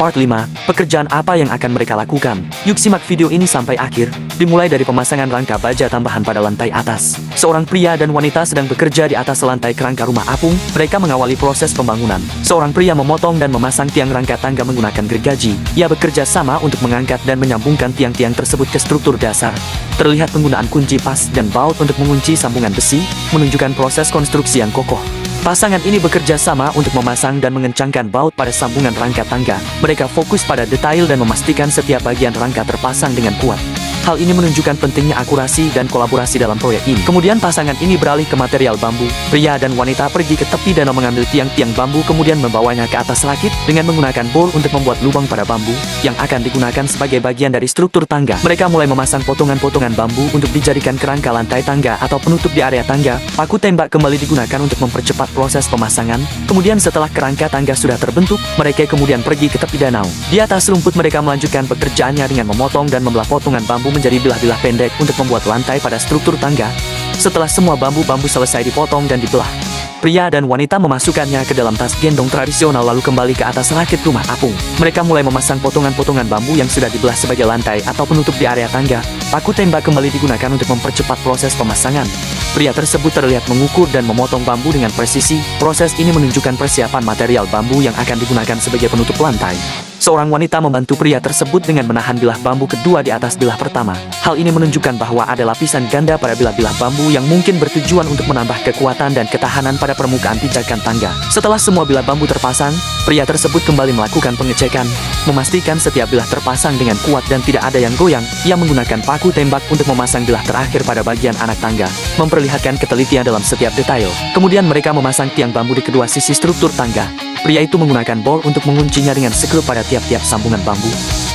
Part 5, pekerjaan apa yang akan mereka lakukan? Yuk simak video ini sampai akhir, dimulai dari pemasangan rangka baja tambahan pada lantai atas. Seorang pria dan wanita sedang bekerja di atas lantai kerangka rumah apung, mereka mengawali proses pembangunan. Seorang pria memotong dan memasang tiang rangka tangga menggunakan gergaji. Ia bekerja sama untuk mengangkat dan menyambungkan tiang-tiang tersebut ke struktur dasar. Terlihat penggunaan kunci pas dan baut untuk mengunci sambungan besi, menunjukkan proses konstruksi yang kokoh. Pasangan ini bekerja sama untuk memasang dan mengencangkan baut pada sambungan rangka tangga. Mereka fokus pada detail dan memastikan setiap bagian rangka terpasang dengan kuat. Hal ini menunjukkan pentingnya akurasi dan kolaborasi dalam proyek ini. Kemudian pasangan ini beralih ke material bambu. Pria dan wanita pergi ke tepi danau mengambil tiang-tiang bambu kemudian membawanya ke atas rakit dengan menggunakan bor untuk membuat lubang pada bambu yang akan digunakan sebagai bagian dari struktur tangga. Mereka mulai memasang potongan-potongan bambu untuk dijadikan kerangka lantai tangga atau penutup di area tangga. Paku tembak kembali digunakan untuk mempercepat proses pemasangan. Kemudian setelah kerangka tangga sudah terbentuk, mereka kemudian pergi ke tepi danau. Di atas rumput mereka melanjutkan pekerjaannya dengan memotong dan membelah potongan bambu menjadi bilah-bilah pendek untuk membuat lantai pada struktur tangga. Setelah semua bambu-bambu selesai dipotong dan dibelah, pria dan wanita memasukkannya ke dalam tas gendong tradisional lalu kembali ke atas rakit rumah apung. Mereka mulai memasang potongan-potongan bambu yang sudah dibelah sebagai lantai atau penutup di area tangga. Paku tembak kembali digunakan untuk mempercepat proses pemasangan. Pria tersebut terlihat mengukur dan memotong bambu dengan presisi. Proses ini menunjukkan persiapan material bambu yang akan digunakan sebagai penutup lantai. Seorang wanita membantu pria tersebut dengan menahan bilah bambu kedua di atas bilah pertama. Hal ini menunjukkan bahwa ada lapisan ganda pada bilah-bilah bambu yang mungkin bertujuan untuk menambah kekuatan dan ketahanan pada permukaan pijakan tangga. Setelah semua bilah bambu terpasang, pria tersebut kembali melakukan pengecekan, memastikan setiap bilah terpasang dengan kuat dan tidak ada yang goyang. Ia menggunakan paku tembak untuk memasang bilah terakhir pada bagian anak tangga, memperlihatkan ketelitian dalam setiap detail. Kemudian mereka memasang tiang bambu di kedua sisi struktur tangga. Pria itu menggunakan bor untuk menguncinya dengan sekrup pada tiap-tiap sambungan bambu.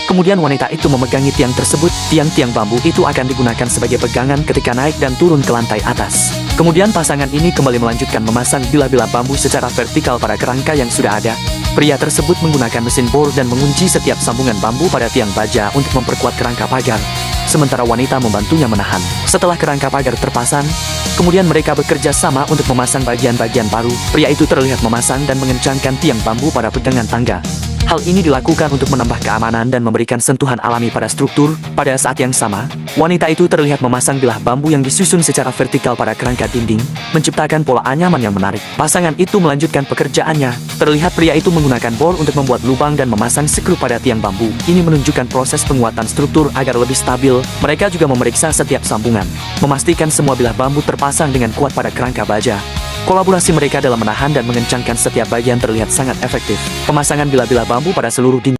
Kemudian wanita itu memegangi tiang tersebut. Tiang-tiang bambu itu akan digunakan sebagai pegangan ketika naik dan turun ke lantai atas. Kemudian pasangan ini kembali melanjutkan memasang bilah-bilah bambu secara vertikal pada kerangka yang sudah ada. Pria tersebut menggunakan mesin bor dan mengunci setiap sambungan bambu pada tiang baja untuk memperkuat kerangka pagar. Sementara wanita membantunya menahan. Setelah kerangka pagar terpasang, kemudian mereka bekerja sama untuk memasang bagian-bagian baru. Pria itu terlihat memasang dan mengencangkan tiang bambu pada pegangan tangga. Hal ini dilakukan untuk menambah keamanan dan memberikan sentuhan alami pada struktur. Pada saat yang sama, wanita itu terlihat memasang bilah bambu yang disusun secara vertikal pada kerangka dinding, menciptakan pola anyaman yang menarik. Pasangan itu melanjutkan pekerjaannya. Terlihat pria itu menggunakan bor untuk membuat lubang dan memasang skru pada tiang bambu. Ini menunjukkan proses penguatan struktur agar lebih stabil. Mereka juga memeriksa setiap sambungan, memastikan semua bilah bambu terpasang dengan kuat pada kerangka baja. Kolaborasi mereka dalam menahan dan mengencangkan setiap bagian terlihat sangat efektif. Pemasangan bilah-bilah bambu pada seluruh dinding